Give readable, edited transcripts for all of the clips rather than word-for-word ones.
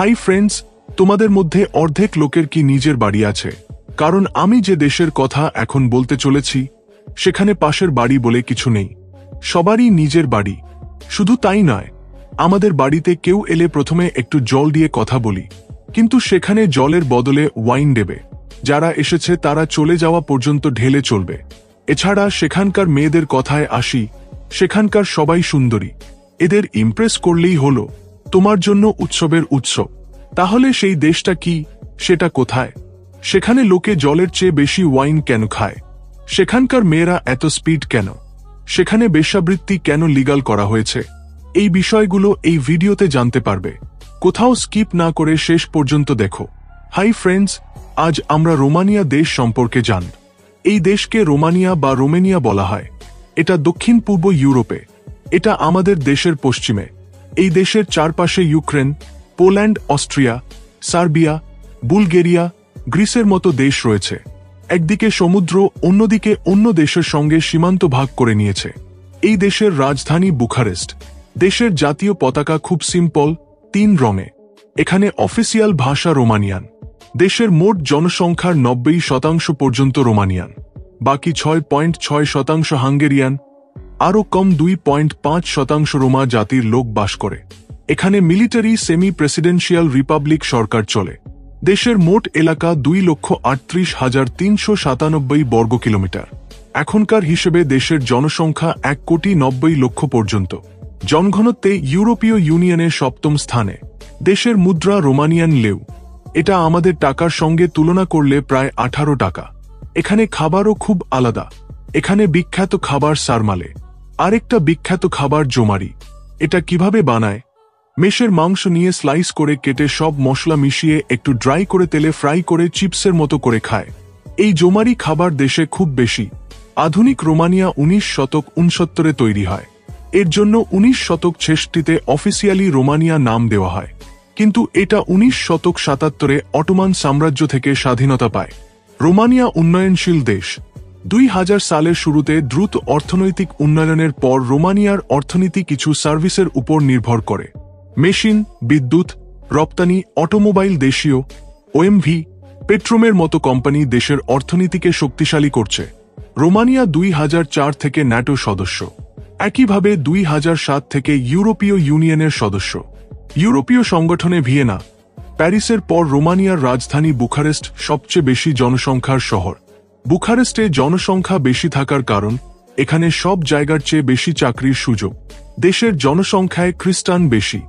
Hi friends, তোমাদের মধ্যে অর্ধেক লোকের কি নিজের বাড়ি আছে? কারণ আমি যে দেশের কথা এখন বলতে চলেছি সেখানে পাশের বাড়ি বলে কিছু নেই। সবারই নিজের বাড়ি। শুধু তাই নয়, আমাদের বাড়িতে কেউ এলে প্রথমে একটু জল দিয়ে কথা বলি, কিন্তু সেখানে জলের বদলে ওয়াইন দেবে। যারা এসেছে তারা চলে যাওয়া পর্যন্ত ঢেলে চলবে। এছাড়া সেখানকার মেয়েদের কথায় আসি, সেখানকার সবাই সুন্দরী। এদের ইমপ্রেস করলেই হলো। তোমার জন্য উৎসবের উৎসব। তাহলে সেই দেশটা কি? সেটা কোথায়? সেখানে লোকে জলের চেয়ে বেশি ওয়াইন কেন খায়? সেখানকার মেয়েরা এত স্পিড কেন? সেখানে বেশ্যাবৃত্তি কেন লিগ্যাল করা হয়েছে? এই বিষয়গুলো এই ভিডিওতে জানতে পারবে। কোথাও স্কিপ না করে শেষ পর্যন্ত দেখো। হাই ফ্রেন্ডস, আজ আমরা রোমানিয়া দেশ সম্পর্কে জানব। এই দেশকে রোমানিয়া বা রোমেনিয়া বলা হয়। এটা দক্ষিণ পূর্ব ইউরোপে। এটা আমাদের দেশের পশ্চিমে। এই দেশের চারপাশে Ukraine, Poland, Austria, Serbia, Bulgaria, গ্রিসের মতো দেশ রয়েছে। একদিকে সমুদ্র, অন্যদিকে অন্য দেশের সঙ্গে সীমান্ত ভাগ করে নিয়েছে। এই দেশের রাজধানী বুখারেস্ট। দেশের জাতীয় পতাকা খুব সিম্পল, 3 রঙে। এখানে অফিসিয়াল ভাষা রোমানিয়ান। দেশের মোট জনসংখ্যার 90% পর্যন্ত রোমানিয়ান। বাকি 6.6% হাঙ্গেরিয়ান। আরও কম 2.5% রোমা জাতির লোক বাস করে। এখানে মিলিটারি সেমি প্রেসিডেন্সিয়াল রিপাবলিক সরকার চলে। দেশের মোট এলাকা 2,38,397 বর্গ কিলোমিটার। এখনকার হিসেবে দেশের জনসংখ্যা 1,90,00,000 পর্যন্ত। জনঘনত্বে ইউরোপীয় ইউনিয়নের 7ম স্থানে। দেশের মুদ্রা রোমানিয়ান লেউ। এটা আমাদের টাকার সঙ্গে তুলনা করলে প্রায় 18 টাকা। এখানে খাবারও খুব আলাদা। এখানে বিখ্যাত খাবার সারমালে। আরেকটা বিখ্যাত খাবার জোমারি। এটা কিভাবে বানায়? মেষের মাংস নিয়ে স্লাইস করে কেটে সব মশলা মিশিয়ে একটু ড্রাই করে তেলে ফ্রাই করে চিপসের মতো করে খায়। এই জোমারি খাবার দেশে খুব বেশি। আধুনিক রোমানিয়া 1969 তৈরি হয়। এর জন্য 1967 অফিসিয়ালি রোমানিয়া নাম দেওয়া হয়। কিন্তু এটা 1977 অটোমান সাম্রাজ্য থেকে স্বাধীনতা পায়। রোমানিয়া উন্নয়নশীল দেশ। 2000 সালের শুরুতে দ্রুত অর্থনৈতিক উন্নয়নের পর রোমানিয়ার অর্থনীতি কিছু সার্ভিসের উপর নির্ভর করে। মেশিন, বিদ্যুৎ, রপ্তানি, অটোমোবাইল। দেশীয় ওএমভি, পেট্রোমের মতো কোম্পানি দেশের অর্থনীতিকে শক্তিশালী করছে। রোমানিয়া 2004 থেকে ন্যাটো সদস্য। একইভাবে 2007 থেকে ইউরোপীয় ইউনিয়নের সদস্য। ইউরোপীয় সংগঠনে ভিয়েনা, প্যারিসের পর রোমানিয়ার রাজধানী বুখারেস্ট সবচেয়ে বেশি জনসংখ্যার শহর। বুখারেস্টে জনসংখ্যা বেশি থাকার কারণ এখানে সব জায়গার চেয়ে বেশি চাকরির সুযোগ। দেশের জনসংখ্যায় খ্রিস্টান বেশি।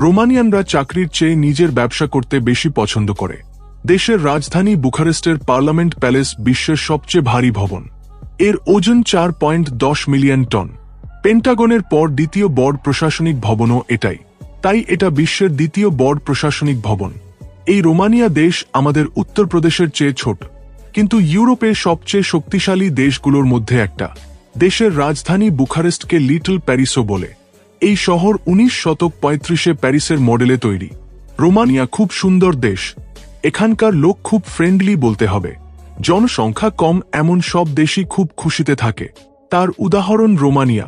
রোমানিয়ানরা চাকরির চেয়ে নিজের ব্যবসা করতে বেশি পছন্দ করে। দেশের রাজধানী বুখারেস্টের পার্লামেন্ট প্যালেস বিশ্বের সবচেয়ে ভারী ভবন। এর ওজন 4.10 মিলিয়ন টন। পেন্টাগনের পর দ্বিতীয় বড় প্রশাসনিক ভবনও এটাই। তাই এটা বিশ্বের দ্বিতীয় বড় প্রশাসনিক ভবন। এই রোমানিয়া দেশ আমাদের উত্তরপ্রদেশের চেয়ে ছোট, কিন্তু ইউরোপের সবচেয়ে শক্তিশালী দেশগুলোর মধ্যে একটা। দেশের রাজধানী বুখারেস্টকে লিটল প্যারিসও বলে। এই শহর 1935 প্যারিসের মডেলে তৈরি। রোমানিয়া খুব সুন্দর দেশ। এখানকার লোক খুব ফ্রেন্ডলি বলতে হবে। জনসংখ্যা কম এমন সব দেশই খুব খুশিতে থাকে। তার উদাহরণ রোমানিয়া।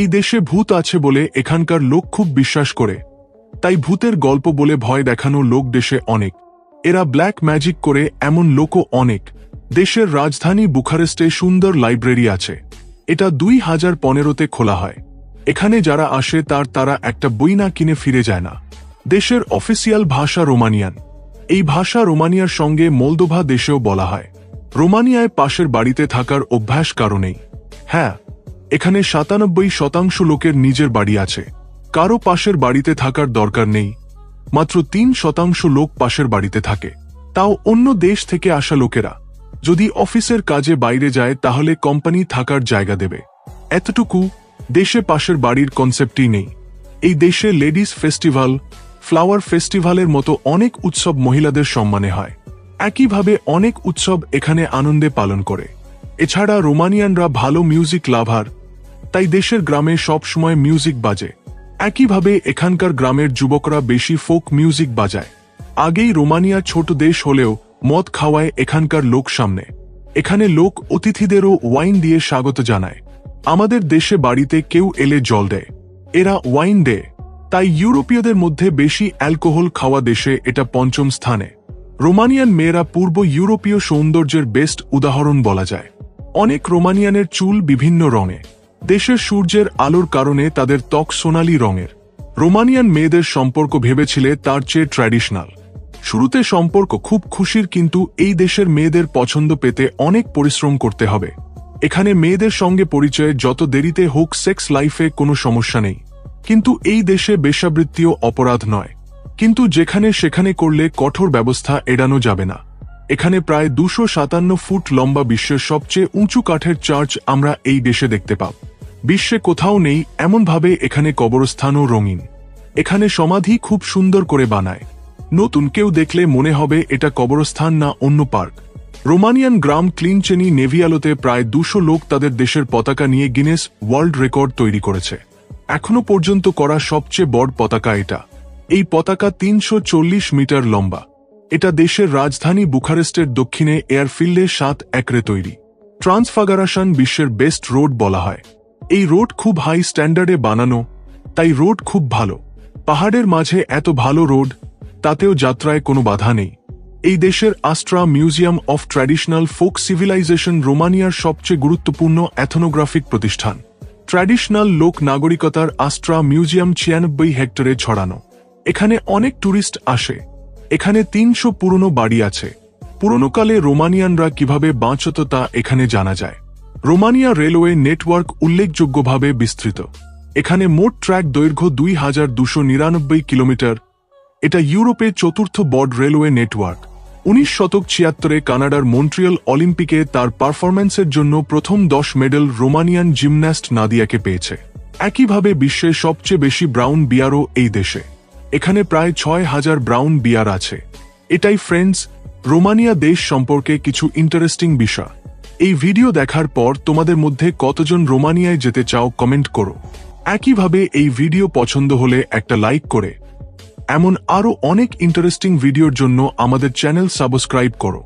এই দেশে ভূত আছে বলে এখানকার লোক খুব বিশ্বাস করে। তাই ভূতের গল্প বলে ভয় দেখানো লোক দেশে অনেক। এরা ব্ল্যাক ম্যাজিক করে এমন লোকও অনেক। দেশের রাজধানী বুখারেস্টে সুন্দর লাইব্রেরি আছে। এটা 2015-তে খোলা হয়। এখানে যারা আসে তারা একটা বই না কিনে ফিরে যায় না। দেশের অফিসিয়াল ভাষা রোমানিয়ান। এই ভাষা রোমানিয়ার সঙ্গে মোলদোভা দেশেও বলা হয়। রোমানিয়ায় পাশের বাড়িতে থাকার অভ্যাস কারণেই। হ্যাঁ, এখানে 97% লোকের নিজের বাড়ি আছে। কারো পাশের বাড়িতে থাকার দরকার নেই। মাত্র 3% লোক পাশের বাড়িতে থাকে, তাও অন্য দেশ থেকে আসা লোকেরা। যদি অফিসের কাজে বাইরে যায় তাহলে কোম্পানি থাকার জায়গা দেবে। এতটুকু। দেশে পাশের বাড়ির কনসেপ্টই নেই। এই দেশে লেডিস ফেস্টিভ্যাল, ফ্লাওয়ার ফেস্টিভ্যালের মতো অনেক উৎসব মহিলাদের সম্মানে হয়। একইভাবে অনেক উৎসব এখানে আনন্দে পালন করে। এছাড়া রোমানিয়ানরা ভালো মিউজিক লাভার, তাই দেশের গ্রামে সব সময় মিউজিক বাজে। একইভাবে এখানকার গ্রামের যুবকরা বেশি ফোক মিউজিক বাজায়। আগেই রোমানিয়া ছোট দেশ হলেও মদ খাওয়ায় এখানকার লোক সামনে। এখানে লোক অতিথিদেরও ওয়াইন দিয়ে স্বাগত জানায়। আমাদের দেশে বাড়িতে কেউ এলে জল দেয়, এরা ওয়াইন দেয়। তাই ইউরোপীয়দের মধ্যে বেশি অ্যালকোহল খাওয়া দেশে এটা পঞ্চম স্থানে। রোমানিয়ান মেয়েরা পূর্ব ইউরোপীয় সৌন্দর্যের বেস্ট উদাহরণ বলা যায়। অনেক রোমানিয়ানের চুল বিভিন্ন রঙে। দেশের সূর্যের আলোর কারণে তাদের ত্বক সোনালী রঙের। রোমানিয়ান মেয়েদের সম্পর্ক ভেবেছিলে তার চেয়ে ট্র্যাডিশনাল। শুরুতে সম্পর্ক খুব খুশির, কিন্তু এই দেশের মেয়েদের পছন্দ পেতে অনেক পরিশ্রম করতে হবে। এখানে মেয়েদের সঙ্গে পরিচয়ে যত দেরিতে হোক সেক্স লাইফে কোনো সমস্যা নেই, কিন্তু এই দেশে বেশ্যাবৃত্তিও অপরাধ নয়, কিন্তু যেখানে সেখানে করলে কঠোর ব্যবস্থা এড়ানো যাবে না। এখানে প্রায় 257 ফুট লম্বা বিশ্বের সবচেয়ে উঁচু কাঠের চার্চ আমরা এই দেশে দেখতে পাব। বিশ্বে কোথাও নেই এমনভাবে এখানে কবরস্থানও রঙিন। এখানে সমাধি খুব সুন্দর করে বানায়। নতুন কেউ দেখলে মনে হবে এটা কবরস্থান না অন্য পার্ক। রোমানিয়ান গ্রাম ক্লিনচেনি নেভিয়ালোতে প্রায় 200 লোক তাদের দেশের পতাকা নিয়ে গিনেস ওয়ার্ল্ড রেকর্ড তৈরি করেছে। এখনো পর্যন্ত করা সবচেয়ে বড় পতাকা এটা। এই পতাকা 340 মিটার লম্বা। এটা দেশের রাজধানী বুখারেস্টের দক্ষিণে এয়ারফিল্ডে 7 একরে তৈরি। ট্রান্সফাগারাশন বিশ্বের বেস্ট রোড বলা হয়। এই রোড খুব হাই স্ট্যান্ডার্ডে বানানো, তাই রোড খুব ভালো। পাহাড়ের মাঝে এত ভালো রোড, তাতেও যাত্রায় কোনো বাধা নেই। এই দেশের Astra museum of traditional folk civilization রোমানিয়ার সবচেয়ে গুরুত্বপূর্ণ এথনোগ্রাফিক প্রতিষ্ঠান। ট্র্যাডিশনাল লোক নাগরিকতার আস্ট্রা মিউজিয়াম 96 হেক্টরে ছড়ানো। এখানে অনেক ট্যুরিস্ট আসে। এখানে 300 পুরনো বাড়ি আছে। পুরনোকালে রোমানিয়ানরা কিভাবে বাঁচত তা এখানে জানা যায়। রোমানিয়া রেলওয়ে নেটওয়ার্ক উল্লেখযোগ্যভাবে বিস্তৃত। এখানে মোট ট্র্যাক দৈর্ঘ্য 2299 কিলোমিটার। এটা ইউরোপে চতুর্থ বড় রেলওয়ে নেটওয়ার্ক। 1976 কানাডার মন্ট্রিয়াল অলিম্পিকে তার পারফরম্যান্সের জন্য প্রথম 10 মেডেল রোমানিয়ান জিমন্যাস্ট নাদিয়াকে পেয়েছে। একইভাবে বিশ্বের সবচেয়ে বেশি ব্রাউন বিয়ারও এই দেশে। এখানে প্রায় 6000 ব্রাউন বিয়ার আছে। এটাই ফ্রেন্ডস, রোমানিয়া দেশ সম্পর্কে কিছু ইন্টারেস্টিং বিষয়। এই ভিডিও দেখার পর তোমাদের মধ্যে কতজন রোমানিয়ায় যেতে চাও কমেন্ট করো। একইভাবে এই ভিডিও পছন্দ হলে একটা লাইক করে এমন আরও অনেক ইন্টারেস্টিং ভিডিওর জন্য আমাদের চ্যানেল সাবস্ক্রাইব করো।